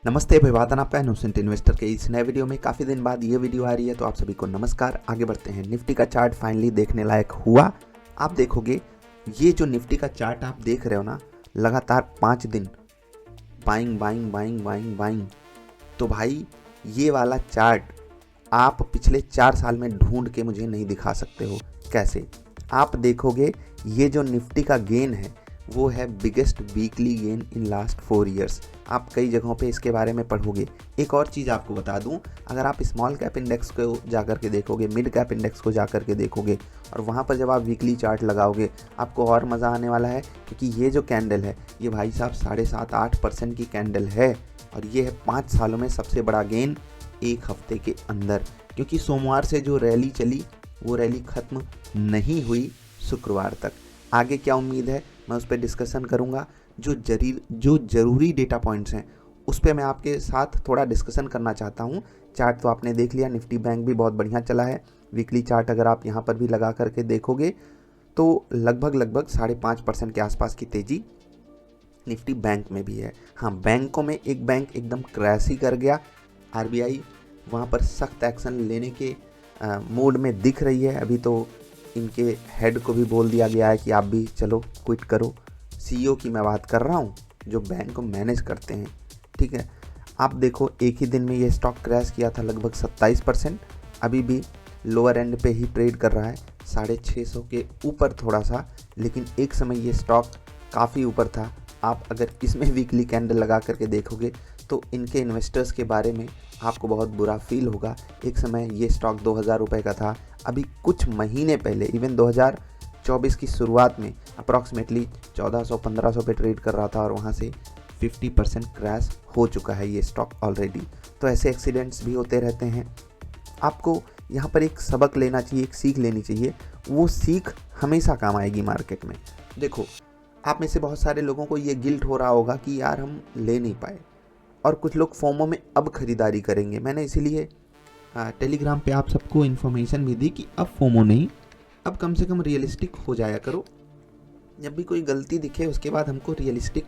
नमस्ते अभिवादन, आपका इनोसेंट इन्वेस्टर के इस नए वीडियो में काफ़ी दिन बाद ये वीडियो आ रही है, तो आप सभी को नमस्कार। आगे बढ़ते हैं। निफ्टी का चार्ट फाइनली देखने लायक हुआ। आप देखोगे ये जो निफ्टी का चार्ट आप देख रहे हो ना, लगातार 5 दिन buying buying buying buying buying. तो भाई ये वाला चार्ट आप पिछले 4 साल में ढूंढ के मुझे नहीं दिखा सकते हो। कैसे? आप देखोगे ये जो निफ्टी का गेन है वो है biggest weekly gain in last 4 years. आप कई जगहों पे इसके बारे में पढ़ोगे। एक और चीज़ आपको बता दूं, अगर आप स्मॉल कैप इंडेक्स को जाकर के देखोगे, मिड कैप इंडेक्स को जाकर के देखोगे और वहाँ पर जब आप वीकली चार्ट लगाओगे आपको और मज़ा आने वाला है, क्योंकि ये जो कैंडल है ये भाई साहब 7.5-8% की कैंडल है और ये है 5 सालों में सबसे बड़ा गेन एक हफ्ते के अंदर। क्योंकि सोमवार से जो रैली चली वो रैली ख़त्म नहीं हुई शुक्रवार तक। आगे क्या उम्मीद है मैं उस पर डिस्कशन करूँगा। जो ज़रूरी डेटा पॉइंट्स हैं उस पर मैं आपके साथ थोड़ा डिस्कशन करना चाहता हूँ। चार्ट तो आपने देख लिया, निफ्टी बैंक भी बहुत बढ़िया चला है। वीकली चार्ट अगर आप यहाँ पर भी लगा करके देखोगे तो लगभग 5.5% के आसपास की तेज़ी निफ्टी बैंक में भी है। हाँ, बैंकों में एक बैंक एकदम क्रैश ही कर गया। आरबीआई वहाँ पर सख्त एक्शन लेने के मूड में दिख रही है। अभी तो इनके हेड को भी बोल दिया गया है कि आप भी चलो क्विट करो। सीईओ की मैं बात कर रहा हूँ जो बैंक को मैनेज करते हैं, ठीक है। आप देखो एक ही दिन में ये स्टॉक क्रैश किया था लगभग 27%। अभी भी लोअर एंड पे ही ट्रेड कर रहा है 650 के ऊपर थोड़ा सा, लेकिन एक समय ये स्टॉक काफ़ी ऊपर था। आप अगर इसमें वीकली कैंडल लगा करके देखोगे तो इनके इन्वेस्टर्स के बारे में आपको बहुत बुरा फील होगा। एक समय ये स्टॉक 2000 रुपये का था। अभी कुछ महीने पहले इवन 2024 की शुरुआत में अप्रॉक्सीमेटली 1400-1500 पे ट्रेड कर रहा था और वहाँ से 50% क्रैश हो चुका है ये स्टॉक ऑलरेडी। तो ऐसे एक्सीडेंट्स भी होते रहते हैं। आपको यहाँ पर एक सबक लेना चाहिए, एक सीख लेनी चाहिए। वो सीख हमेशा काम आएगी मार्केट में। देखो, आप में से बहुत सारे लोगों को ये गिल्ट हो रहा होगा कि यार हम ले नहीं पाए, और कुछ लोग फोमो में अब खरीदारी करेंगे। मैंने इसीलिए टेलीग्राम पे आप सबको इन्फॉर्मेशन भी दी कि अब फोमो नहीं, अब कम से कम रियलिस्टिक हो जाया करो। जब भी कोई गलती दिखे उसके बाद हमको रियलिस्टिक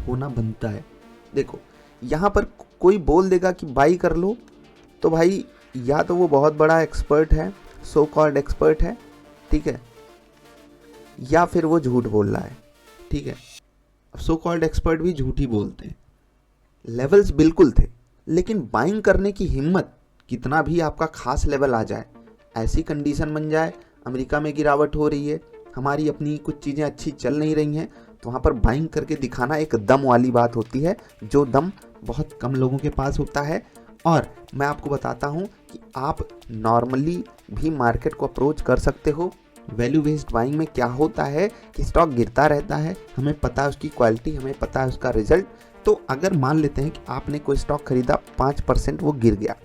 होना बनता है। देखो, यहाँ पर कोई बोल देगा कि बाई कर लो, तो भाई या तो वो बहुत बड़ा एक्सपर्ट है, सो कॉल्ड एक्सपर्ट है, ठीक है, या फिर वो झूठ बोल रहा है, ठीक है। सो कॉल्ड एक्सपर्ट भी झूठ ही बोलते हैं। लेवल्स बिल्कुल थे, लेकिन बाइंग करने की हिम्मत, कितना भी आपका खास लेवल आ जाए, ऐसी कंडीशन बन जाए, अमेरिका में गिरावट हो रही है, हमारी अपनी कुछ चीज़ें अच्छी चल नहीं रही हैं, तो वहाँ पर बाइंग करके दिखाना एक दम वाली बात होती है, जो दम बहुत कम लोगों के पास होता है। और मैं आपको बताता हूँ कि आप नॉर्मली भी मार्केट को अप्रोच कर सकते हो। वैल्यू बेस्ड बाइंग में क्या होता है कि स्टॉक गिरता रहता है, हमें पता है उसकी क्वालिटी, हमें पता है उसका रिजल्ट। तो अगर मान लेते हैं कि आपने कोई स्टॉक खरीदा 5% वो गिर गया,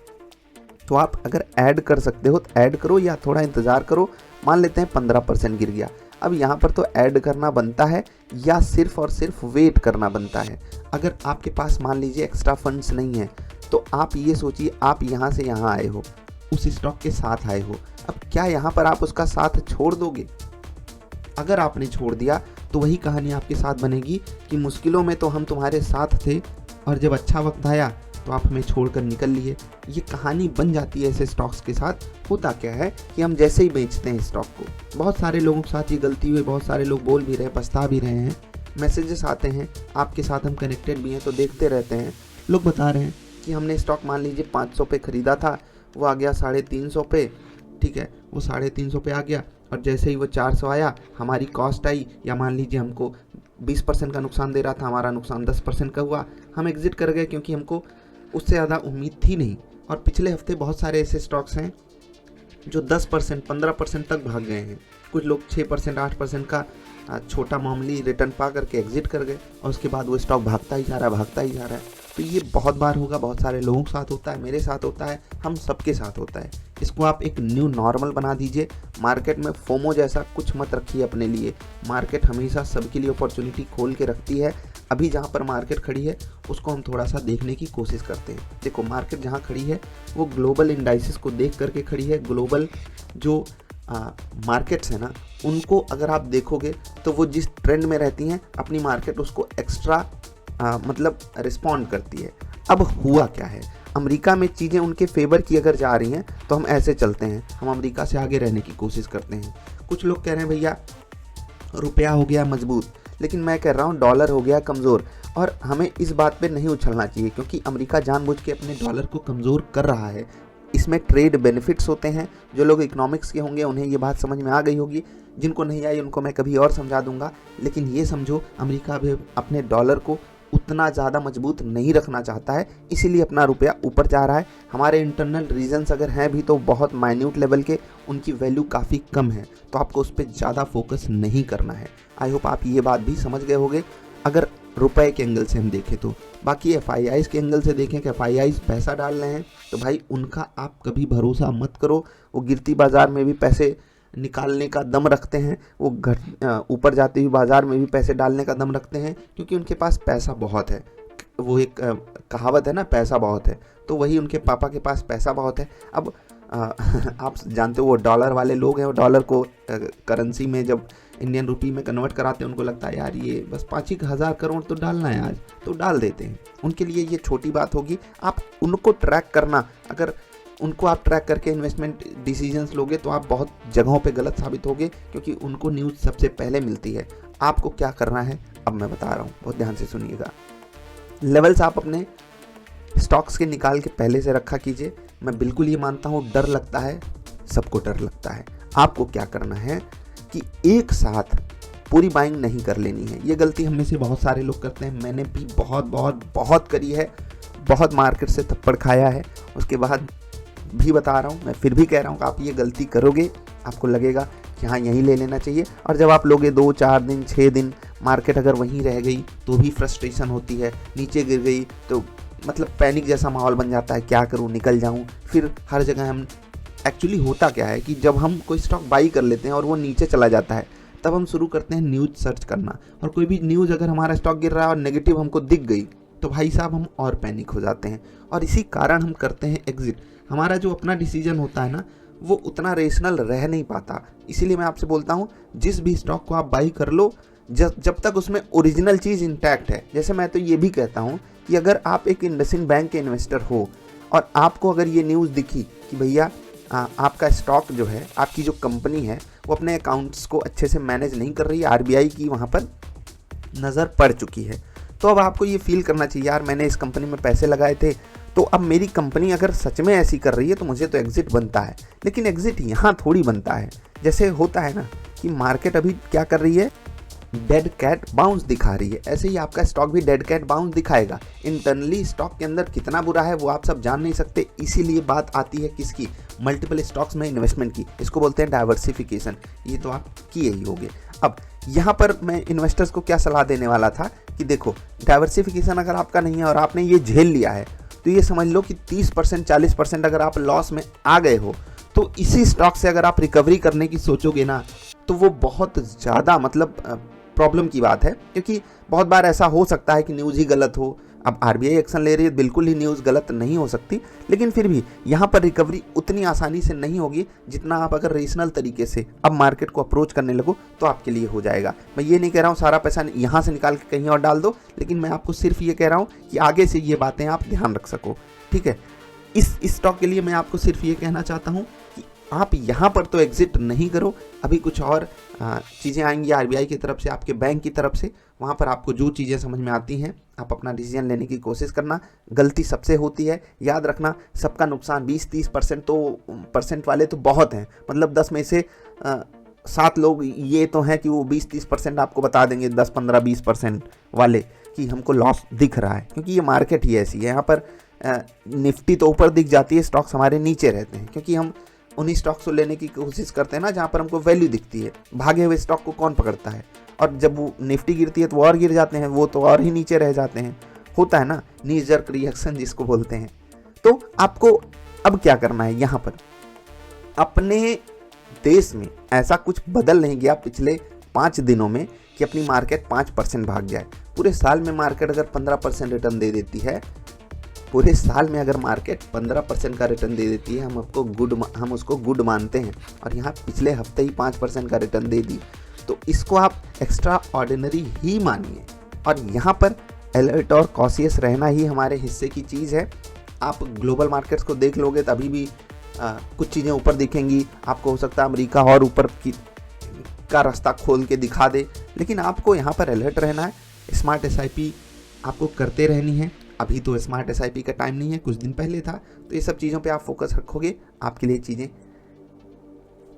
तो आप अगर ऐड कर सकते हो तो ऐड करो या थोड़ा इंतज़ार करो। मान लेते हैं 15% गिर गया, अब यहाँ पर तो ऐड करना बनता है या सिर्फ और सिर्फ वेट करना बनता है। अगर आपके पास मान लीजिए एक्स्ट्रा फंड्स नहीं है तो आप ये सोचिए, आप यहाँ से यहाँ आए हो, उस स्टॉक के साथ आए हो, अब क्या यहाँ पर आप उसका साथ छोड़ दोगे? अगर आपने छोड़ दिया तो वही कहानी आपके साथ बनेगी कि मुश्किलों में तो हम तुम्हारे साथ थे और जब अच्छा वक्त आया तो आप हमें छोड़कर निकल लिए। ये कहानी बन जाती है ऐसे स्टॉक्स के साथ। होता क्या है कि हम जैसे ही बेचते हैं स्टॉक को, बहुत सारे लोगों के साथ ये गलती हुई, बहुत सारे लोग बोल भी रहे हैं, पछता भी रहे हैं, मैसेजेस आते हैं, आपके साथ हम कनेक्टेड भी हैं तो देखते रहते हैं। लोग बता रहे हैं कि हमने स्टॉक मान लीजिए 500 पे ख़रीदा था, वो आ गया 350 पे, ठीक है, वो 350 पे आ गया और जैसे ही वो 400 आया हमारी कॉस्ट आई, या मान लीजिए हमको 20% का नुकसान दे रहा था, हमारा नुकसान 10% का हुआ, हम एग्जिट कर गए क्योंकि हमको उससे ज़्यादा उम्मीद थी नहीं। और पिछले हफ्ते बहुत सारे ऐसे स्टॉक्स हैं जो 10%, 15% तक भाग गए हैं। कुछ लोग 6%, 8% का छोटा मामूली रिटर्न पा करके एग्जिट कर गए और उसके बाद वो स्टॉक भागता ही जा रहा है, भागता ही जा रहा है। तो ये बहुत बार होगा, बहुत सारे लोगों के साथ होता है, मेरे साथ होता है, हम सबके साथ होता है। इसको आप एक न्यू नॉर्मल बना दीजिए। मार्केट में फोमो जैसा कुछ मत रखिए अपने लिए। मार्केट हमेशा सबके लिए अपॉर्चुनिटी खोल के रखती है। अभी जहाँ पर मार्केट खड़ी है उसको हम थोड़ा सा देखने की कोशिश करते हैं। देखो, मार्केट जहाँ खड़ी है वो ग्लोबल इंडाइसिस को देख करके खड़ी है। ग्लोबल जो मार्केट्स है ना, उनको अगर आप देखोगे तो वो जिस ट्रेंड में रहती हैं अपनी मार्केट उसको एक्स्ट्रा मतलब रिस्पॉन्ड करती है। अब हुआ क्या है, अमेरिका में चीज़ें उनके फेवर की अगर जा रही हैं तो हम ऐसे चलते हैं, हम अमेरिका से आगे रहने की कोशिश करते हैं। कुछ लोग कह रहे हैं भैया रुपया हो गया मजबूत, लेकिन मैं कह रहा हूँ डॉलर हो गया कमज़ोर। और हमें इस बात पे नहीं उछलना चाहिए, क्योंकि अमेरिका जानबूझ के अपने डॉलर को कमज़ोर कर रहा है। इसमें ट्रेड बेनिफिट्स होते हैं। जो लोग इकोनॉमिक्स के होंगे उन्हें ये बात समझ में आ गई होगी, जिनको नहीं आई उनको मैं कभी और समझा दूंगा। लेकिन ये समझो, अमेरिका भी अपने डॉलर को उतना ज़्यादा मजबूत नहीं रखना चाहता है, इसीलिए अपना रुपया ऊपर जा रहा है। हमारे इंटरनल रीजन्स अगर हैं भी तो बहुत माइन्यूट लेवल के, उनकी वैल्यू काफ़ी कम है, तो आपको उस पर ज़्यादा फोकस नहीं करना है। आई होप आप ये बात भी समझ गए होंगे अगर रुपए के एंगल से हम देखें तो। बाकी FIIs के एंगल से देखें कि FIIs पैसा डाल रहे हैं तो भाई उनका आप कभी भरोसा मत करो। वो गिरती बाज़ार में भी पैसे निकालने का दम रखते हैं, वो ऊपर जाती हुई बाज़ार में भी पैसे डालने का दम रखते हैं, क्योंकि उनके पास पैसा बहुत है। वो एक कहावत है ना, पैसा बहुत है, तो वही उनके पापा के पास पैसा बहुत है। अब आप जानते हो वो डॉलर वाले लोग हैं, वो डॉलर को करेंसी में जब इंडियन रुपी में कन्वर्ट कराते हैं, उनको लगता है यार ये बस 5 हज़ार करोड़ तो डालना है आज, तो डाल देते हैं। उनके लिए ये छोटी बात होगी। आप उनको ट्रैक करना, अगर उनको आप ट्रैक करके इन्वेस्टमेंट डिसीजंस लोगे तो आप बहुत जगहों पे गलत साबित होगे, क्योंकि उनको न्यूज़ सबसे पहले मिलती है। आपको क्या करना है अब मैं बता रहा हूँ, बहुत ध्यान से सुनिएगा। लेवल्स आप अपने स्टॉक्स के निकाल के पहले से रखा कीजिए। मैं बिल्कुल ये मानता हूँ, डर लगता है, सबको डर लगता है। आपको क्या करना है कि एक साथ पूरी बाइंग नहीं कर लेनी है। ये गलती हम में से बहुत सारे लोग करते हैं, मैंने भी बहुत करी है, बहुत मार्केट से थप्पड़ खाया है। उसके बाद भी बता रहा हूँ, मैं फिर भी कह रहा हूँ कि आप ये गलती करोगे, आपको लगेगा कि हाँ यहीं ले लेना चाहिए, और जब आप लोगे 2, 4 दिन, 6 दिन, मार्केट अगर वहीं रह गई तो भी फ्रस्ट्रेशन होती है। नीचे गिर गई तो मतलब पैनिक जैसा माहौल बन जाता है, क्या करूँ, निकल जाऊँ। फिर हर जगह हम एक्चुअली होता क्या है कि जब हम कोई स्टॉक बाई कर लेते हैं और वो नीचे चला जाता है, तब हम शुरू करते हैं न्यूज़ सर्च करना। और कोई भी न्यूज़ अगर हमारा स्टॉक गिर रहा है और नेगेटिव हमको दिख गई तो भाई साहब हम और पैनिक हो जाते हैं, और इसी कारण हम करते हैं एग्जिट। हमारा जो अपना डिसीजन होता है ना, वो उतना रेशनल रह नहीं पाता। इसीलिए मैं आपसे बोलता हूँ, जिस भी स्टॉक को आप बाई कर लो, जब तक उसमें ओरिजिनल चीज़ इंटैक्ट है। जैसे मैं तो ये भी कहता हूँ कि अगर आप एक इंडसइंड बैंक के इन्वेस्टर हो और आपको अगर ये न्यूज़ दिखी कि भैया आपका स्टॉक जो है, आपकी जो कंपनी है, वो अपने अकाउंट्स को अच्छे से मैनेज नहीं कर रही है, RBI की वहाँ पर नज़र पड़ चुकी है, तो अब आपको ये फील करना चाहिए यार मैंने इस कंपनी में पैसे लगाए थे, तो अब मेरी कंपनी अगर सच में ऐसी कर रही है तो मुझे तो एग्जिट बनता है। लेकिन एग्जिट यहाँ थोड़ी बनता है। जैसे होता है ना कि मार्केट अभी क्या कर रही है, डेड कैट बाउंस दिखा रही है, ऐसे ही आपका स्टॉक भी डेड कैट बाउंस दिखाएगा। इंटरनली स्टॉक के अंदर कितना बुरा है वो आप सब जान नहीं सकते। इसीलिए बात आती है किसकी, मल्टीपल स्टॉक्स में इन्वेस्टमेंट की। इसको बोलते हैं डाइवर्सिफिकेशन। ये तो आप किए ही होंगे। अब यहाँ पर मैं इन्वेस्टर्स को क्या सलाह देने वाला था कि देखो, डाइवर्सिफिकेशन अगर आपका नहीं है और आपने ये झेल लिया है, तो ये समझ लो कि 30% 40% अगर आप लॉस में आ गए हो, तो इसी स्टॉक से अगर आप रिकवरी करने की सोचोगे ना, तो वो बहुत ज़्यादा मतलब प्रॉब्लम की बात है। क्योंकि बहुत बार ऐसा हो सकता है कि न्यूज़ ही गलत हो। अब RBI एक्शन ले रही है, बिल्कुल ही न्यूज़ गलत नहीं हो सकती, लेकिन फिर भी यहाँ पर रिकवरी उतनी आसानी से नहीं होगी जितना आप अगर रीजनल तरीके से अब मार्केट को अप्रोच करने लगो तो आपके लिए हो जाएगा। मैं ये नहीं कह रहा हूँ सारा पैसा यहाँ से निकाल के कहीं और डाल दो, लेकिन मैं आपको सिर्फ ये कह रहा हूँ कि आगे से ये बातें आप ध्यान रख सको, ठीक है। इस स्टॉक के लिए मैं आपको सिर्फ ये कहना चाहता हूँ कि आप यहाँ पर तो एग्जिट नहीं करो। अभी कुछ और चीज़ें आएंगी RBI की तरफ से, आपके बैंक की तरफ से, वहाँ पर आपको जो चीज़ें समझ में आती हैं आप अपना डिसीजन लेने की कोशिश करना। गलती सबसे होती है, याद रखना, सबका नुकसान 20-30% तो परसेंट वाले तो बहुत हैं। मतलब 10 में से 7 लोग ये तो हैं कि वो 20-30% आपको बता देंगे, 10-15-20% वाले, कि हमको लॉस दिख रहा है। क्योंकि ये मार्केट ही ऐसी है, यहाँ पर निफ्टी तो ऊपर दिख जाती है, स्टॉक्स हमारे नीचे रहते हैं, क्योंकि हम उन्हीं स्टॉक्स को लेने की कोशिश करते हैं ना जहाँ पर हमको वैल्यू दिखती है। भागे हुए स्टॉक को कौन पकड़ता है, और जब वो निफ्टी गिरती है तो वो और गिर जाते हैं, वो तो और ही नीचे रह जाते हैं। होता है ना नी जर्क रिएक्शन जिसको बोलते हैं। तो आपको अब क्या करना है, यहाँ पर अपने देश में ऐसा कुछ बदल नहीं गया पिछले 5 दिनों में कि अपनी मार्केट 5% भाग जाए। पूरे साल में मार्केट अगर 15% रिटर्न दे देती है, पूरे साल में अगर मार्केट 15% का रिटर्न दे देती है, हम उसको गुड मानते हैं। और यहाँ पिछले हफ्ते ही 5% का रिटर्न दे दी, तो इसको आप एक्स्ट्रा ऑर्डिनरी ही मानिए। और यहाँ पर अलर्ट और कॉशियस रहना ही हमारे हिस्से की चीज़ है। आप ग्लोबल मार्केट्स को देख लोगे तभी भी कुछ चीज़ें ऊपर दिखेंगी, आपको हो सकता है अमेरिका और ऊपर की का रास्ता खोल के दिखा दे, लेकिन आपको यहाँ पर अलर्ट रहना है। स्मार्ट एसआईपी आपको करते रहनी है। अभी तो स्मार्ट एसआईपी का टाइम नहीं है, कुछ दिन पहले था, तो ये सब चीज़ों पे आप फोकस रखोगे, आपके लिए चीज़ें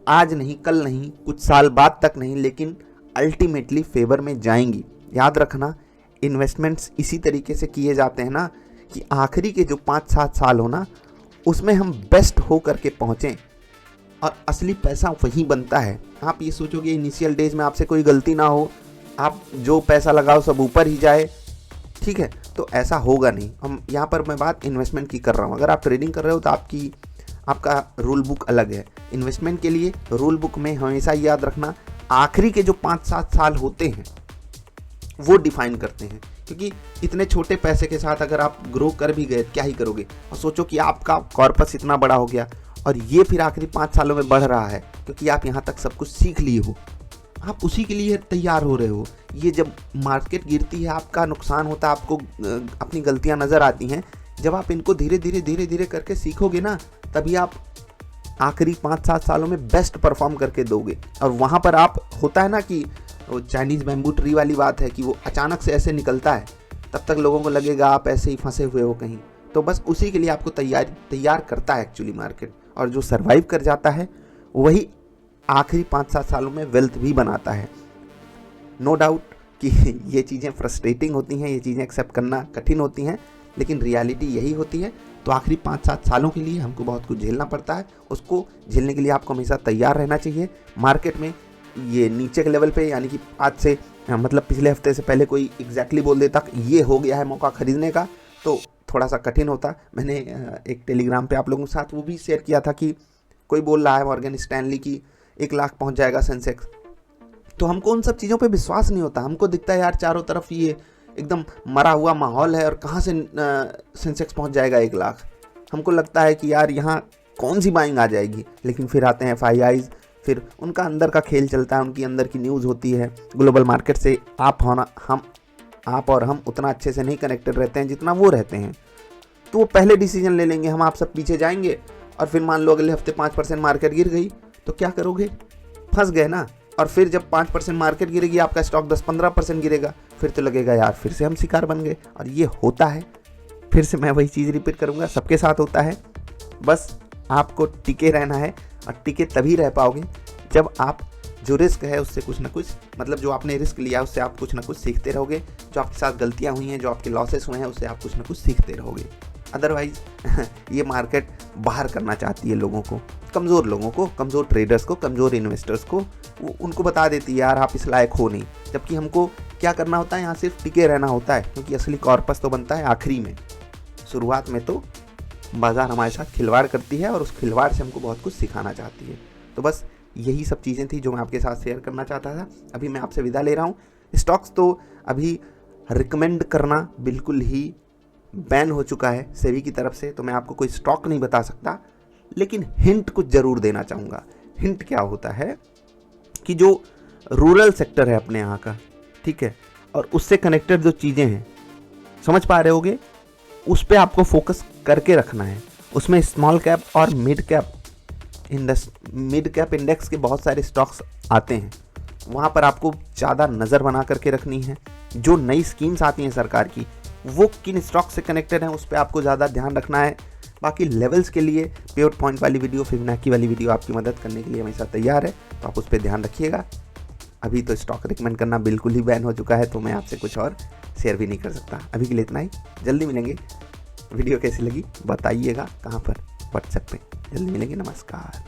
आज नहीं कल नहीं कुछ साल बाद तक नहीं, लेकिन अल्टीमेटली फेवर में जाएंगी। याद रखना, इन्वेस्टमेंट्स इसी तरीके से किए जाते हैं ना कि आखिरी के जो 5-7 साल हो ना, उसमें हम बेस्ट हो करके पहुँचें और असली पैसा वहीं बनता है। आप ये सोचोगे इनिशियल डेज में आपसे कोई गलती ना हो, आप जो पैसा लगाओ सब ऊपर ही जाए, ठीक है, तो ऐसा होगा नहीं। हम यहाँ पर मैं बात इन्वेस्टमेंट की कर रहा हूँ। अगर आप ट्रेडिंग कर रहे हो तो आपका रूल बुक अलग है। इन्वेस्टमेंट के लिए रूल बुक में हमेशा याद रखना, आखिरी के जो 5-7 साल होते हैं वो डिफाइन करते हैं, क्योंकि इतने छोटे पैसे के साथ अगर आप ग्रो कर भी गए क्या ही करोगे। और सोचो कि आपका कॉर्पस इतना बड़ा हो गया और ये फिर आखिरी 5 सालों में बढ़ रहा है, क्योंकि आप यहाँ तक सब कुछ सीख लिए हो, आप उसी के लिए तैयार हो रहे हो। ये जब मार्केट गिरती है आपका नुकसान होता है, आपको अपनी गलतियाँ नज़र आती हैं, जब आप इनको धीरे धीरे करके सीखोगे ना, तभी आप आखिरी 5-7 सालों में बेस्ट परफॉर्म करके दोगे। और वहाँ पर आप होता है ना कि वो चाइनीज़ बैम्बू ट्री वाली बात है कि वो अचानक से ऐसे निकलता है, तब तक लोगों को लगेगा आप ऐसे ही फंसे हुए हो कहीं। तो बस उसी के लिए आपको तैयार करता है एक्चुअली मार्केट, और जो सर्वाइव कर जाता है वही आखिरी 5-7 सालों में वेल्थ भी बनाता है। नो डाउट कि ये चीज़ें फ्रस्ट्रेटिंग होती हैं, ये चीज़ें एक्सेप्ट करना कठिन होती हैं, लेकिन रियलिटी यही होती है। तो आखिरी 5-7 सालों के लिए हमको बहुत कुछ झेलना पड़ता है, उसको झेलने के लिए आपको हमेशा तैयार रहना चाहिए। मार्केट में ये नीचे के लेवल पे, यानी कि आज से मतलब पिछले हफ्ते से पहले कोई एग्जैक्टली बोल देता कि ये हो गया है मौका खरीदने का, तो थोड़ा सा कठिन होता। मैंने एक टेलीग्राम पे आप लोगों के साथ वो भी शेयर किया था कि कोई बोल रहा है मॉर्गन स्टैनली की 1 लाख पहुंच जाएगा सेंसेक्स, तो हमको उन सब चीज़ों पे विश्वास नहीं होता। हमको दिखता है यार चारों तरफ ये एकदम मरा हुआ माहौल है और कहाँ से सेंसेक्स पहुंच जाएगा 1 लाख। हमको लगता है कि यार यहाँ कौन सी बाइंग आ जाएगी, लेकिन फिर आते हैं FIIs, फिर उनका अंदर का खेल चलता है, उनकी अंदर की न्यूज़ होती है। ग्लोबल मार्केट से आप और हम उतना अच्छे से नहीं कनेक्टेड रहते हैं जितना वो रहते हैं, तो वो पहले डिसीजन ले लेंगे, हम आप सब पीछे जाएंगे, और फिर मान लो अगले हफ्ते 5% मार्केट गिर गई तो क्या करोगे, फंस गए ना। और फिर जब 5% मार्केट गिरेगी, आपका स्टॉक 10-15% गिरेगा, फिर तो लगेगा यार फिर से हम शिकार बन गए। और ये होता है, फिर से मैं वही चीज़ रिपीट करूँगा, सबके साथ होता है। बस आपको टिके रहना है, और टिके तभी रह पाओगे जब आप जो रिस्क है उससे कुछ ना कुछ, मतलब जो आपने रिस्क लिया उससे आप कुछ ना कुछ सीखते रहोगे। जो आपके साथ गलतियाँ हुई हैं, जो आपके लॉसेस हुए हैं, उससे आप कुछ ना कुछ सीखते रहोगे। अदरवाइज ये मार्केट बाहर करना चाहती है लोगों को, कमज़ोर लोगों को, कमज़ोर ट्रेडर्स को, कमज़ोर इन्वेस्टर्स को, वो उनको बता देती है यार आप इस लायक हो नहीं। जबकि हमको क्या करना होता है, यहाँ सिर्फ टिके रहना होता है, क्योंकि असली कॉर्पस तो बनता है आखिरी में। शुरुआत में तो बाज़ार हमारे साथ खिलवाड़ करती है और उस खिलवाड़ से हमको बहुत कुछ सिखाना चाहती है। तो बस यही सब चीज़ें थी जो मैं आपके साथ शेयर करना चाहता था। अभी मैं आपसे विदा ले रहा हूँ। स्टॉक्स तो अभी रिकमेंड करना बिल्कुल ही बैन हो चुका है सेबी की तरफ से, तो मैं आपको कोई स्टॉक नहीं बता सकता, लेकिन हिंट कुछ ज़रूर देना चाहूँगा। हिंट क्या होता है कि जो रूरल सेक्टर है अपने यहाँ का, ठीक है, और उससे कनेक्टेड जो चीज़ें हैं, समझ पा रहे होगे, उस पर आपको फोकस करके रखना है। उसमें स्मॉल कैप और मिड कैप इंडेक्स के बहुत सारे स्टॉक्स आते हैं, वहाँ पर आपको ज़्यादा नज़र बना करके रखनी है। जो नई स्कीम्स आती हैं सरकार की, वो किन स्टॉक से कनेक्टेड हैं उस पर आपको ज़्यादा ध्यान रखना है। बाकी लेवल्स के लिए पिवट पॉइंट वाली वीडियो, फिबोनाची वाली वीडियो आपकी मदद करने के लिए हमेशा तैयार है, तो आप उस पर ध्यान रखिएगा। अभी तो स्टॉक रिकमेंड करना बिल्कुल ही बैन हो चुका है, तो मैं आपसे कुछ और शेयर भी नहीं कर सकता। अभी के लिए इतना ही, जल्दी मिलेंगे। वीडियो कैसी लगी बताइएगा, कहाँ पर, व्हाट्सएप पे। जल्दी मिलेंगे, नमस्कार।